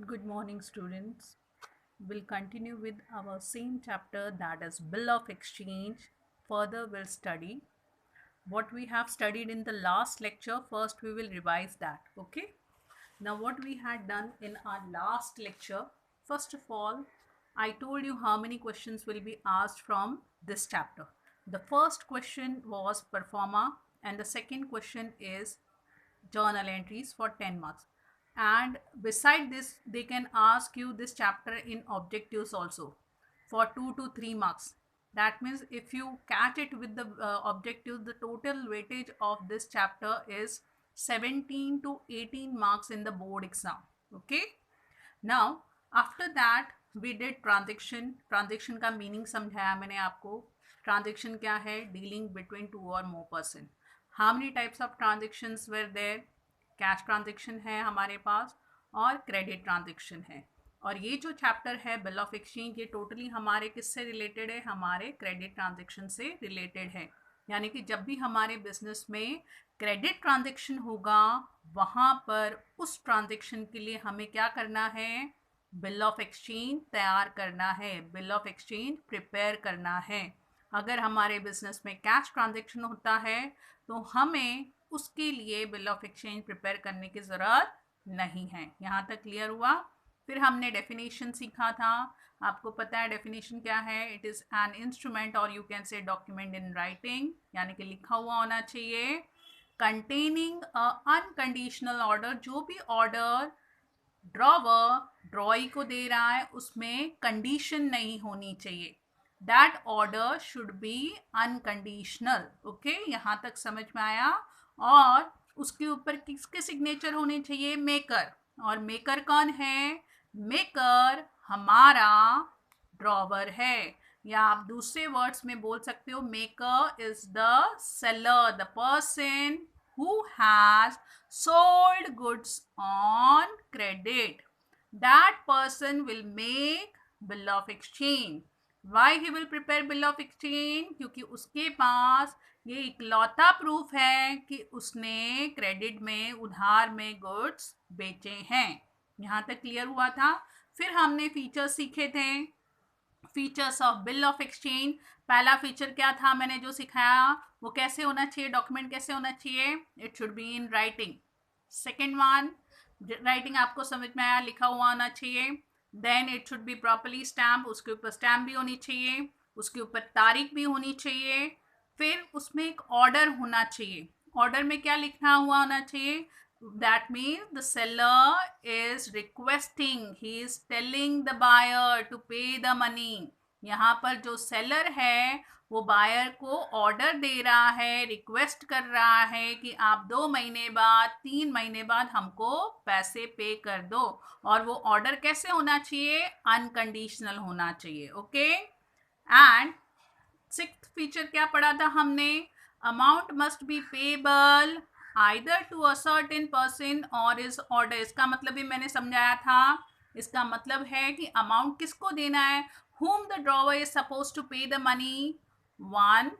Good morning, students. We'll continue with our same chapter, that is Bill of Exchange. Further, we'll study what we have studied in the last lecture. First, we will revise that. Okay. Now, what we had done in our last lecture, first of all, I told you how many questions will be asked from this chapter. The first question was performa, and the second question is journal entries for 10 marks. And beside this, they can ask you this chapter in objectives also for 2 to 3 marks. That means if you catch it with the objectives, the total weightage of this chapter is 17 to 18 marks in the board exam. Okay. Now after that we did transaction. Transaction का meaning समझाया मैंने आपको. Transaction क्या है? Dealing between two और more person. How many types of transactions were there? Cash transaction है हमारे पास और क्रेडिट ट्रांजेक्शन है. और ये जो चैप्टर है बिल ऑफ एक्सचेंज, ये टोटली हमारे किससे रिलेटेड है? हमारे क्रेडिट ट्रांजेक्शन से रिलेटेड है. यानी कि जब भी हमारे बिजनेस में क्रेडिट ट्रांजेक्शन होगा, वहाँ पर उस ट्रांजेक्शन के लिए हमें क्या करना है? बिल ऑफ एक्सचेंज तैयार करना है, बिल ऑफ एक्सचेंज प्रिपेयर करना है. अगर हमारे बिजनेस में कैश ट्रांजेक्शन होता है तो हमें उसके लिए बिल ऑफ एक्सचेंज प्रिपेयर करने की ज़रूरत नहीं है. यहाँ तक क्लियर हुआ? फिर हमने डेफिनेशन सीखा था. आपको पता है डेफिनेशन क्या है? इट इज़ एन इंस्ट्रूमेंट और you can say document in writing, यानी कि लिखा हुआ होना चाहिए. कंटेनिंग अ अनकंडीशनल ऑर्डर, जो भी ऑर्डर ड्रॉवर ड्रॉई को दे रहा है उसमें कंडीशन नहीं होनी चाहिए. That order should be unconditional. Okay, यहाँ तक समझ में आया? और उसके ऊपर किसके सिग्नेचर होने चाहिए? मेकर. और मेकर कौन है? मेकर हमारा ड्रॉवर है. या आप दूसरे वर्ड्स में बोल सकते हो, maker is the seller, the person who has sold goods on credit. That person will make bill of exchange. Why he will prepare bill of exchange? क्योंकि उसके पास ये इकलौता प्रूफ है कि उसने क्रेडिट में, उधार में गुड्स बेचे हैं. यहाँ तक क्लियर हुआ था? फिर हमने फीचर्स सीखे थे. Features of bill of exchange. पहला फीचर क्या था मैंने जो सिखाया? वो कैसे होना चाहिए? डॉक्यूमेंट कैसे होना चाहिए? It should be in writing. Second one, writing आपको समझ में आया, लिखा हुआ होना चाहिए. Then it should be properly stamp, उसके ऊपर स्टैम्प भी होनी चाहिए, उसके ऊपर तारीख भी होनी चाहिए. फिर उसमें एक ऑर्डर होना चाहिए. ऑर्डर में क्या लिखना हुआ होना चाहिए? That means the seller is requesting, he is telling the buyer to pay the money. यहाँ पर जो सेलर है वो बायर को ऑर्डर दे रहा है, रिक्वेस्ट कर रहा है कि आप 2 महीने बाद, 3 महीने बाद हमको पैसे पे कर दो. और वो ऑर्डर कैसे होना चाहिए? अनकंडीशनल होना चाहिए. ओके. एंड सिक्स्थ फीचर क्या पढ़ा था हमने? Amount must be payable either to a certain person or his order. इसका मतलब भी मैंने समझाया था. इसका मतलब है कि अमाउंट किसको देना है? whom the drawer is supposed to pay the money? one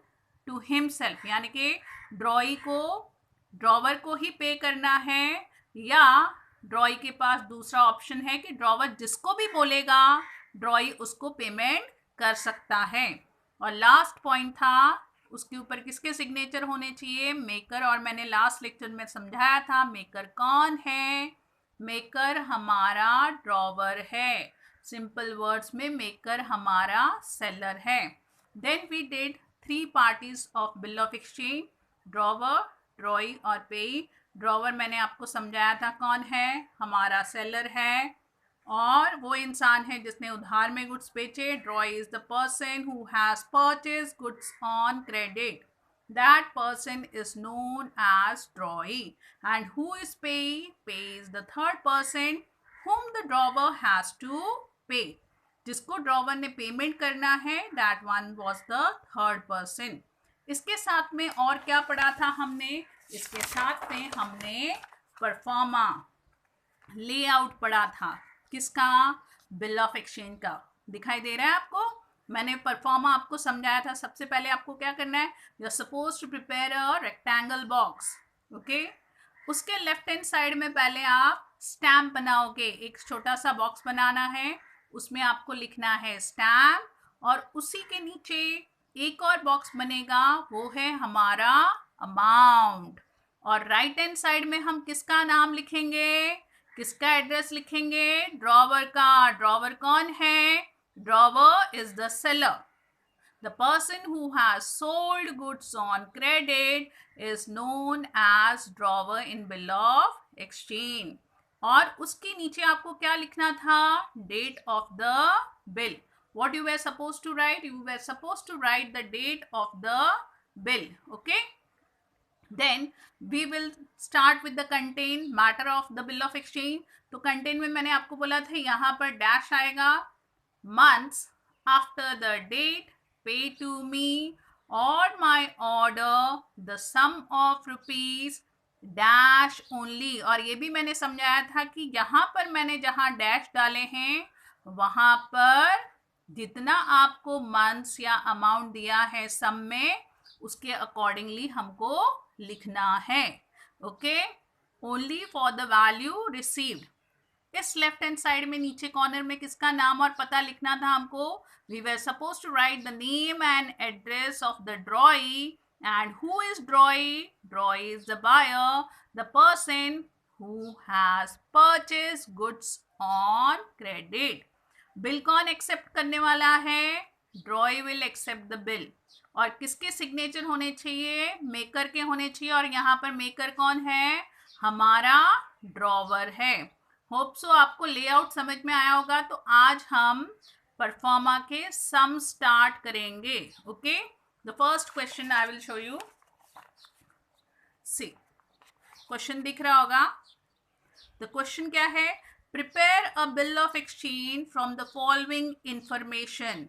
to himself, यानी कि ड्रॉवर को ही पे करना है, या ड्रॉई के पास दूसरा ऑप्शन है कि ड्रॉवर जिसको भी बोलेगा ड्रॉई उसको पेमेंट कर सकता है. और लास्ट पॉइंट था, उसके ऊपर किसके सिग्नेचर होने चाहिए? मेकर. और मैंने लास्ट लेक्चर में समझाया था मेकर कौन है? मेकर हमारा ड्रॉवर है. सिंपल वर्ड्स में मेकर हमारा सेलर है. Then we did 3 parties of bill of exchange, drawer, drawee और पेई. ड्रॉवर मैंने आपको समझाया था कौन है? हमारा सेलर है और वो इंसान है जिसने उधार में गुड्स बेचे. ड्रॉई is the person who has purchase goods on credit. That person is known as drawee. And who is pay? Pay is the third person whom the drawer has to pay. जिसको drawer ने payment करना है, that one was the third person. इसके साथ में और क्या पढ़ा था हमने? इसके साथ में हमने परफॉर्मा, लेआउट पढ़ा था. किसका? बिल ऑफ एक्सचेंज का. दिखाई दे रहा है आपको? मैंने परफॉर्मा आपको समझाया था. सबसे पहले आपको क्या करना है? You are suppose to prepare a rectangle box. Okay. उसके लेफ्ट हैंड साइड में पहले आप स्टैम्प बनाओगे, एक छोटा सा बॉक्स बनाना है, उसमें आपको लिखना है स्टैम्प, और उसी के नीचे एक और बॉक्स बनेगा, वो है हमारा अमाउंट। और राइट हैंड साइड में हम किसका नाम लिखेंगे, किसका एड्रेस लिखेंगे, ड्रॉवर का। ड्रॉवर कौन है, drawer is the seller. The person who has sold goods on credit is known as drawer in bill of exchange. और उसके नीचे आपको क्या लिखना था, date of the bill. What you were supposed to write? You were supposed to write the date of the bill. Okay. Then we will start with the contain matter of the bill of exchange. तो contain में मैंने आपको बोला था यहाँ पर dash आएगा, months after the date pay to me or my order the sum of rupees dash only। और ये भी मैंने समझाया था कि यहाँ पर मैंने जहाँ डैश डाले हैं वहाँ पर जितना आपको मंथ्स या अमाउंट दिया है सम में, उसके अकॉर्डिंगली हमको लिखना है। Okay, only for the value received. इस लेफ्ट हैंड साइड में नीचे कॉर्नर में किसका नाम और पता लिखना था हमको, we were suppose to write the name and address of the drawee. And who is drawee, drawee is the buyer, the person who has purchase goods on credit. Bill कौन एक्सेप्ट करने वाला है, drawee will accept the bill. और किसके signature होने चाहिए, maker के होने चाहिए। और यहाँ पर मेकर कौन है, हमारा ड्रॉवर है। होप सो आपको लेआउट समझ में आया होगा। तो आज हम परफॉर्मा के सम स्टार्ट करेंगे। Okay, the first question I will show you. See, question दिख रहा होगा। द क्वेश्चन क्या है, prepare a bill of exchange from the following information.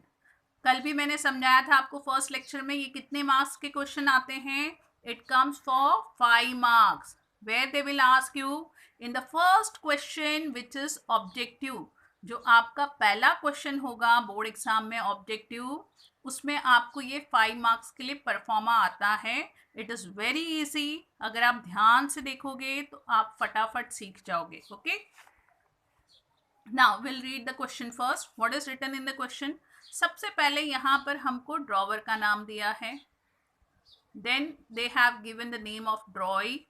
कल भी मैंने समझाया था आपको फर्स्ट लेक्चर में, ये कितने मार्क्स के क्वेश्चन आते हैं, it comes for 5 marks, where they will ask you in the first question which is objective। जो आपका पहला क्वेश्चन होगा बोर्ड एग्जाम में ऑब्जेक्टिव, उसमें आपको ये 5 मार्क्स के लिए परफॉर्मा आता है। इट इज वेरी इजी, अगर आप ध्यान से देखोगे तो आप फटाफट सीख जाओगे। Okay, now will read the question first. What is written in the question. सबसे पहले यहाँ पर हमको ड्रॉवर का नाम दिया है, then they have given the name of drawee,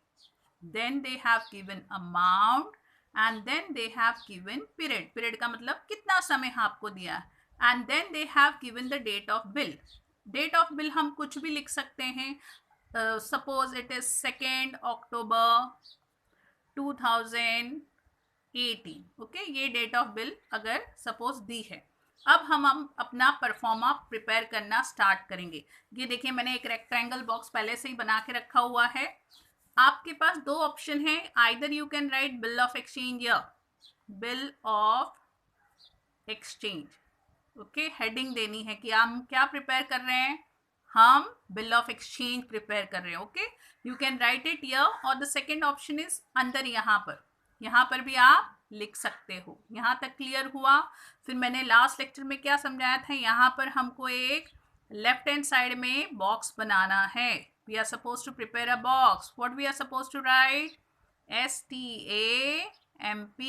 then they have given amount, and then they have given period। period का मतलब कितना समय आपको दिया, and then they have given the date of bill। date of bill हम कुछ भी लिख सकते हैं, suppose it is 2nd October 2018। Okay, ये डेट ऑफ बिल अगर सपोज दी है। अब हम अपना परफॉर्मा प्रिपेयर करना स्टार्ट करेंगे। ये देखिए मैंने एक रेक्टेंगल बॉक्स पहले से ही बना के रखा हुआ है। आपके पास दो ऑप्शन है, either you can write bill of exchange या bill of exchange. Okay, heading देनी है कि हम क्या प्रिपेयर कर रहे हैं, हम बिल ऑफ एक्सचेंज प्रिपेयर कर रहे हैं। Okay, you can write it here, और द सेकेंड ऑप्शन इज अंदर, यहाँ पर भी आप लिख सकते हो। यहाँ तक क्लियर हुआ। फिर मैंने लास्ट लेक्चर में क्या समझाया था, यहाँ पर हमको एक लेफ्ट हैंड साइड में बॉक्स बनाना है। We are supposed to prepare a box. What we are supposed to write? STAMP।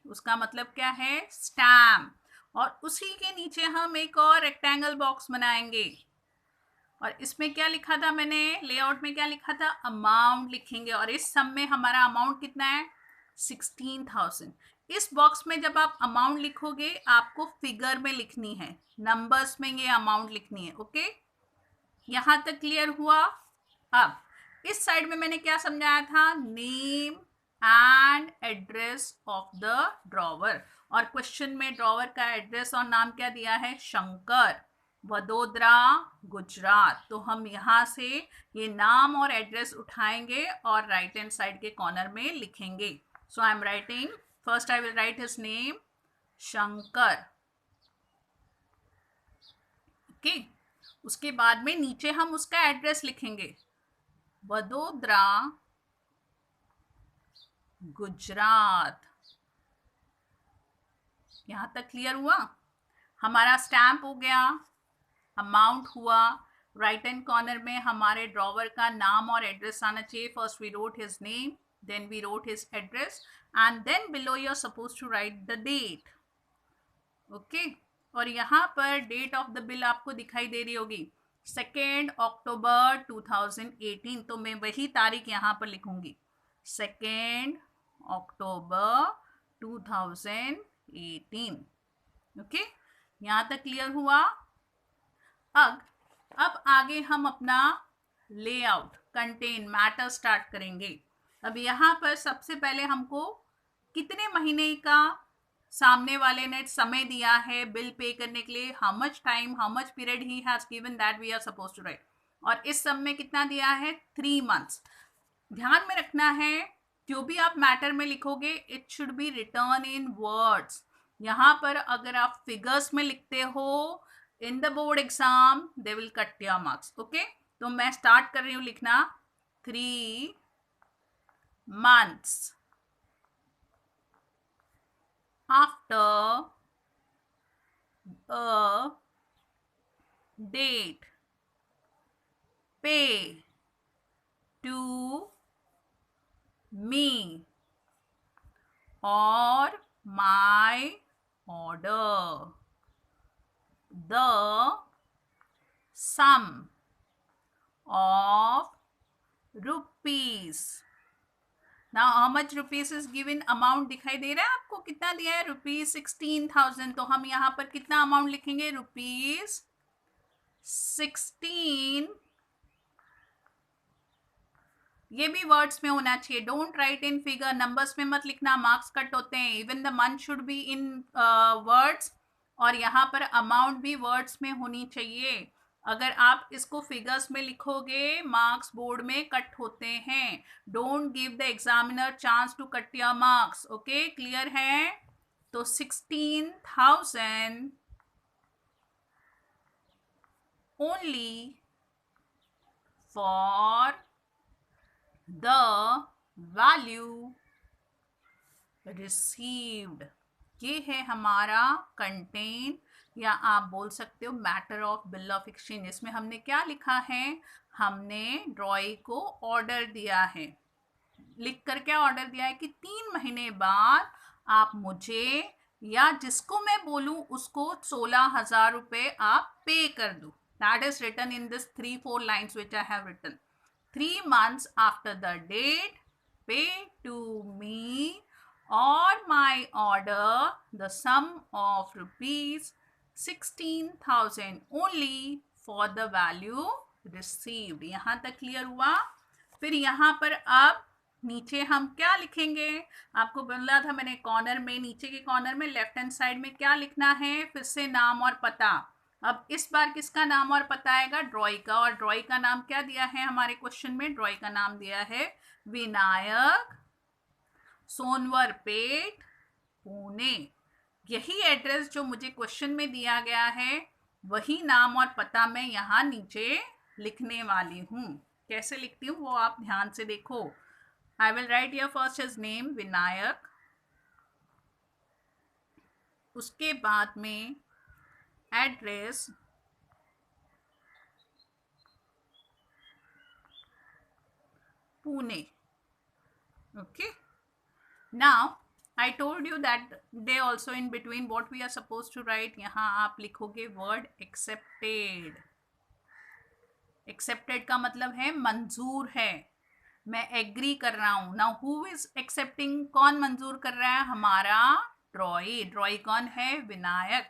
उसका मतलब क्या है, स्टैम्प। और उसी के नीचे हम एक और रेक्टेंगल बॉक्स बनाएंगे, और इसमें क्या लिखा था मैंने, लेआउट में क्या लिखा था, अमाउंट लिखेंगे। और इस सम में हमारा अमाउंट कितना है, 16,000। इस बॉक्स में जब आप अमाउंट लिखोगे आपको फिगर में लिखनी है, नंबर्स में ये अमाउंट लिखनी है। ओके, यहाँ तक क्लियर हुआ। अब इस साइड में मैंने क्या समझाया था, name and address of the drawer. और क्वेश्चन में ड्रॉवर का एड्रेस और नाम क्या दिया है, शंकर, वडोदरा, गुजरात। तो हम यहाँ से ये नाम और एड्रेस उठाएंगे और राइट हैंड साइड के कॉर्नर में लिखेंगे। So I am writing, first I will write his name Shankar. Okay, उसके बाद में नीचे हम उसका एड्रेस लिखेंगे, वडोदरा, गुजरात। यहां तक क्लियर हुआ। हमारा स्टैम्प हो गया, अमाउंट हुआ, राइट हैंड कॉर्नर में हमारे ड्रॉवर का नाम और एड्रेस आना चाहिए। First we wrote his name, then we wrote his address, and then below you're supposed to write the date. Okay, और यहाँ पर डेट ऑफ द बिल आपको दिखाई दे रही होगी 2 अक्टूबर 2018, तो मैं वही तारीख यहाँ पर लिखूंगी 2 अक्टूबर 2018. ओके, यहाँ तक क्लियर हुआ. अब आगे हम अपना लेआउट कंटेन मैटर स्टार्ट करेंगे. अब यहाँ पर सबसे पहले हमको कितने महीने का सामने वाले ने समय दिया है बिल पे करने के लिए, how much time, how much period he has given, that we are suppose to write. और इस सब में कितना दिया है 3 months. ध्यान में रखना है जो भी आप मैटर में लिखोगे it should B return in words. यहाँ पर अगर आप फिगर्स में लिखते हो in the board exam they will cut your marks. Okay, तो मैं स्टार्ट कर रही हूँ लिखना 3 months after a date pay to me or my order the sum of rupees. Now how much rupees is given, amount दिखाई दे रहा है आपको, कितना दिया है ₹16,000. तो हम यहाँ पर कितना अमाउंट लिखेंगे ₹16. ये भी वर्ड्स में होना चाहिए, don't write in figure, numbers में मत लिखना, मार्क्स कट होते हैं. Even the month should be in words, और यहाँ पर अमाउंट भी वर्ड्स में होनी चाहिए. अगर आप इसको फिगर्स में लिखोगे मार्क्स बोर्ड में कट होते हैं. Don't give the examiner chance to cut your marks. Okay, clear है. तो 16,000 only for the value received. ये है हमारा कंटेन, या आप बोल सकते हो matter of bill of exchange. इसमें हमने क्या लिखा है, हमने ड्रॉई को ऑर्डर दिया है. लिख कर क्या ऑर्डर दिया है कि 3 महीने बाद आप मुझे या जिसको मैं बोलूं उसको 16,000 रुपये आप पे कर दो. That is written in this 3-4 lines which I have written. 3 months after the date pay to me or my order the sum of ₹16,000 only for the value received. यहाँ तक क्लियर हुआ. फिर यहाँ पर अब नीचे हम क्या लिखेंगे, आपको बोला था मैंने कॉर्नर में, नीचे के कॉर्नर में लेफ्ट हैंड साइड में क्या लिखना है, फिर से नाम और पता. अब इस बार किसका नाम और पता आएगा, ड्रॉई का. और ड्रॉई का नाम क्या दिया है हमारे क्वेश्चन में, ड्रॉई का नाम दिया है विनायक, सोनवरपेट, पुणे. यही एड्रेस जो मुझे क्वेश्चन में दिया गया है वही नाम और पता मैं यहाँ नीचे लिखने वाली हूँ. कैसे लिखती हूँ वो आप ध्यान से देखो. आई will right your first his name Vinayak, उसके बाद में address Pune. Okay, now I told you that they also in between what we are supposed to write. यहाँ आप लिखोगे word accepted. Accepted का मतलब है मंजूर है, मैं एग्री कर रहा हूँ. Now who is accepting, कौन मंजूर कर रहा है, हमारा ड्रॉई. ड्रॉई कौन है, विनायक.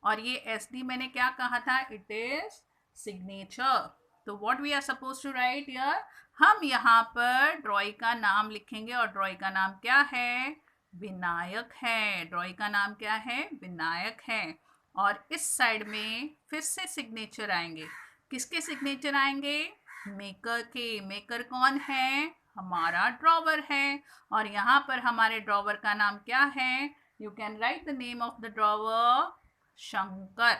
और ये SD मैंने क्या कहा था, it is signature. तो what we are supposed to write here, हम यहाँ पर ड्रॉई का नाम लिखेंगे, और ड्रॉई का नाम क्या है, विनायक है. ड्रॉई का नाम क्या है, विनायक है. और इस साइड में फिर से सिग्नेचर आएंगे. किसके सिग्नेचर आएंगे, मेकर के. मेकर कौन है, हमारा ड्रॉवर है. और यहाँ पर हमारे ड्रॉवर का नाम क्या है, you can right the name of the drawer, Shankar.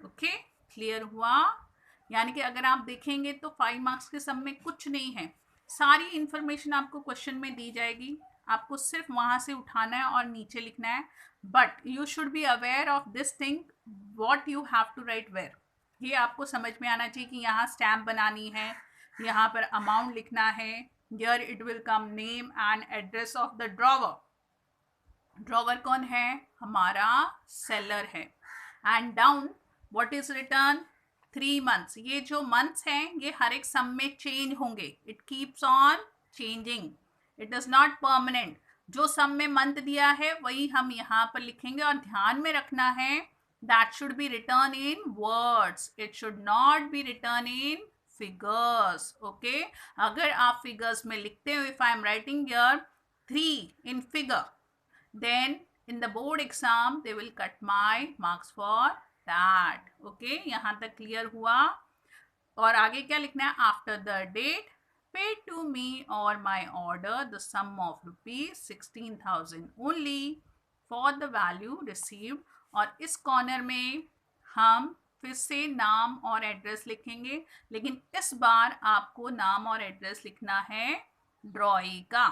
Okay, clear हुआ. यानी कि अगर आप देखेंगे तो 5 मार्क्स के सम में कुछ नहीं है, सारी इंफॉर्मेशन आपको क्वेश्चन में दी जाएगी, आपको सिर्फ वहाँ से उठाना है और नीचे लिखना है. But you should be aware of this thing, what you have to write where. ये आपको समझ में आना चाहिए कि यहाँ स्टैम्प बनानी है, यहाँ पर अमाउंट लिखना है, Here it will come name and address of the drawer. Drawer कौन है? हमारा सेलर है. And down what is return? 3 months. ये जो मंथ्स हैं ये हर एक सम में चेंज होंगे. It keeps on changing. It is not permanent. जो सम में मंथ दिया है वही हम यहाँ पर लिखेंगे और ध्यान में रखना है that should be return in words. It should not be return in figures. Okay, अगर आप फिगर्स में लिखते हो, if I am writing here 3 in figure, then in the board exam they will cut my marks for that. Okay, यहाँ तक clear हुआ. और आगे क्या लिखना है? After the date paid to me or my order the sum of rupees 16,000 only for the value received. और इस कॉर्नर में हम फिर से नाम और एड्रेस लिखेंगे, लेकिन इस बार आपको नाम और एड्रेस लिखना है ड्रॉई का.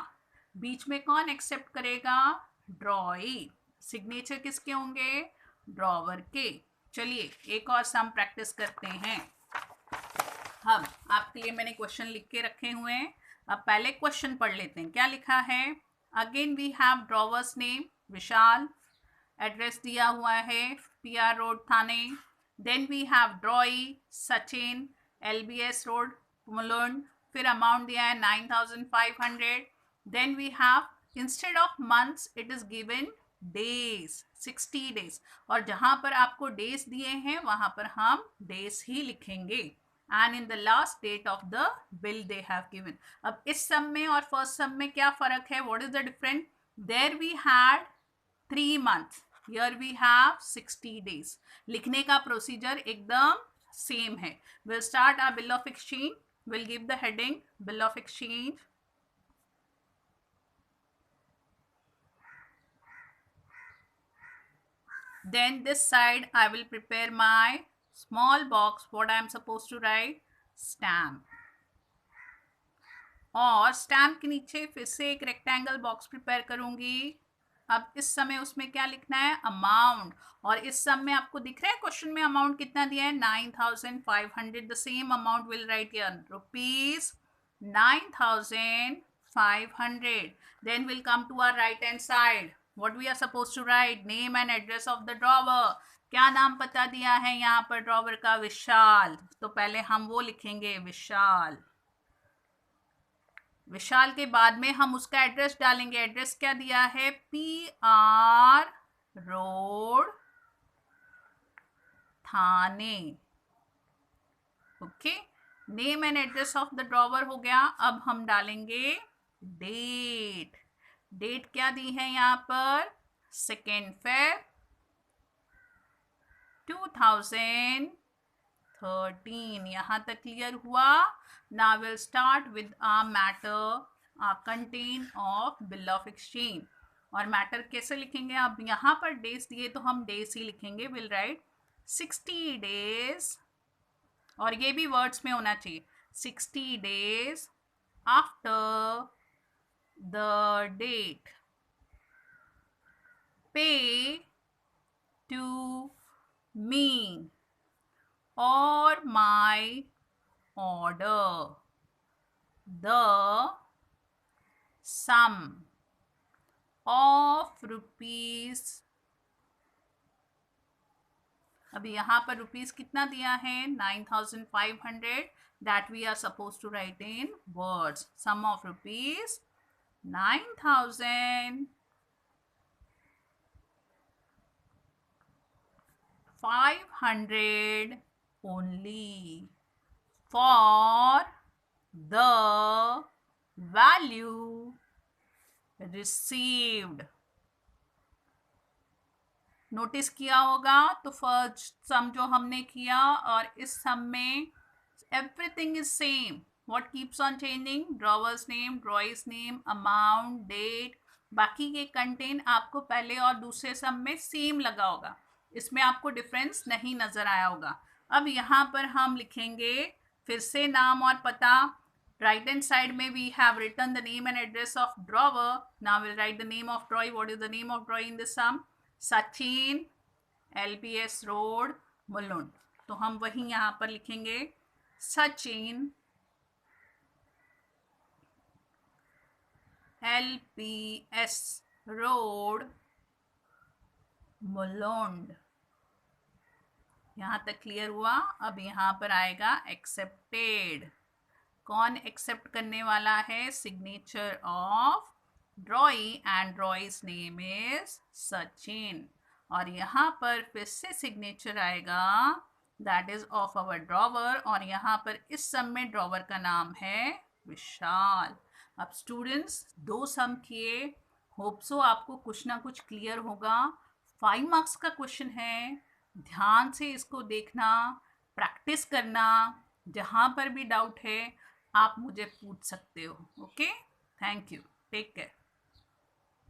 बीच में कौन एक्सेप्ट करेगा? ड्रॉई. सिग्नेचर किसके होंगे? ड्रॉवर के. चलिए एक और सम प्रैक्टिस करते हैं. हम आपके लिए मैंने क्वेश्चन लिख के रखे हुए हैं. अब पहले क्वेश्चन पढ़ लेते हैं. क्या लिखा है? Again we have drawer's name Vishal, address दिया हुआ है PR road Thane. Then we have drawee Sachin, LBS road Mulund. फिर अमाउंट दिया है 9,500. Then we have instead of months it is given days, 60 days. और जहां पर आपको डेज दिए हैं वहां पर हम डेज ही लिखेंगे. And in the last date of the bill they have given. अब इस सम में और फर्स्ट सम में क्या फर्क है? What is the difference? There we had 3 months, here we have 60 days. लिखने का प्रोसीजर एकदम सेम है. Will start our bill of exchange. Will give the heading bill of exchange. Then this side I will prepare my small box. What I am supposed to write? Stamp. और stamp के नीचे फिर से एक rectangle box prepare करूंगी. अब इस समय उसमें क्या लिखना है? अमाउंट. और इस सम में आपको दिख रहा है क्वेश्चन में अमाउंट कितना दिया है? 9,500. The same amount will write here rupees 9,500. Then will come to our right hand side. What we are supposed to write? Name and address of the drawer. क्या नाम पता दिया है यहाँ पर ड्रॉवर का? विशाल. तो पहले हम वो लिखेंगे विशाल. विशाल के बाद में हम उसका एड्रेस डालेंगे. एड्रेस क्या दिया है? PR road Thane. Okay, name and address of the drawer हो गया. अब हम डालेंगे डेट. डेट क्या दी है यहाँ पर? 2 Feb 2013. यहाँ तक क्लियर हुआ. Now will start with uh matter, uh content of bill of exchange. और मैटर कैसे लिखेंगे? अब यहाँ पर डेज दिए तो हम डेज ही लिखेंगे. Will write 60 days. और ये भी वर्ड्स में होना चाहिए. 60 days after the date pay to me or my order the sum of rupees. अभी यहाँ पर रुपीज कितना दिया है? 9,500. that we are supposed to write in words. sum of rupees 9,500 only for the value received. Notice किया होगा तो first सम जो हमने किया और इस सम में everything is same. What keeps on changing? Drawer's name, drawing's name, amount, date. बाकी के कंटेंट आपको पहले और दूसरे सम में सेम लगा होगा. इसमें आपको डिफरेंस नहीं नजर आया होगा. अब यहाँ पर हम लिखेंगे फिर से नाम और पता. राइट हैंड साइड में we have written the name and address of drawer. Now will write the name of drawee. What is the name of drawee in this sum? Sachin, LBS road Mulund. तो हम वही यहाँ पर लिखेंगे सचिन LPS रोड मुलुंड। यहाँ तक clear हुआ। अब यहाँ पर आएगा एक्सेप्टेड। कौन एक्सेप्ट करने वाला है? Signature of drawee and drawee's name is Sachin. और यहाँ पर फिर से सिग्नेचर आएगा that is of our drawer, और यहाँ पर इस सम में ड्रॉवर का नाम है विशाल। अब स्टूडेंट्स 2 सम किए, होप सो आपको कुछ ना कुछ क्लियर होगा। 5 मार्क्स का क्वेश्चन है, ध्यान से इसको देखना, प्रैक्टिस करना। जहाँ पर भी डाउट है आप मुझे पूछ सकते हो। Okay, thank you, take care.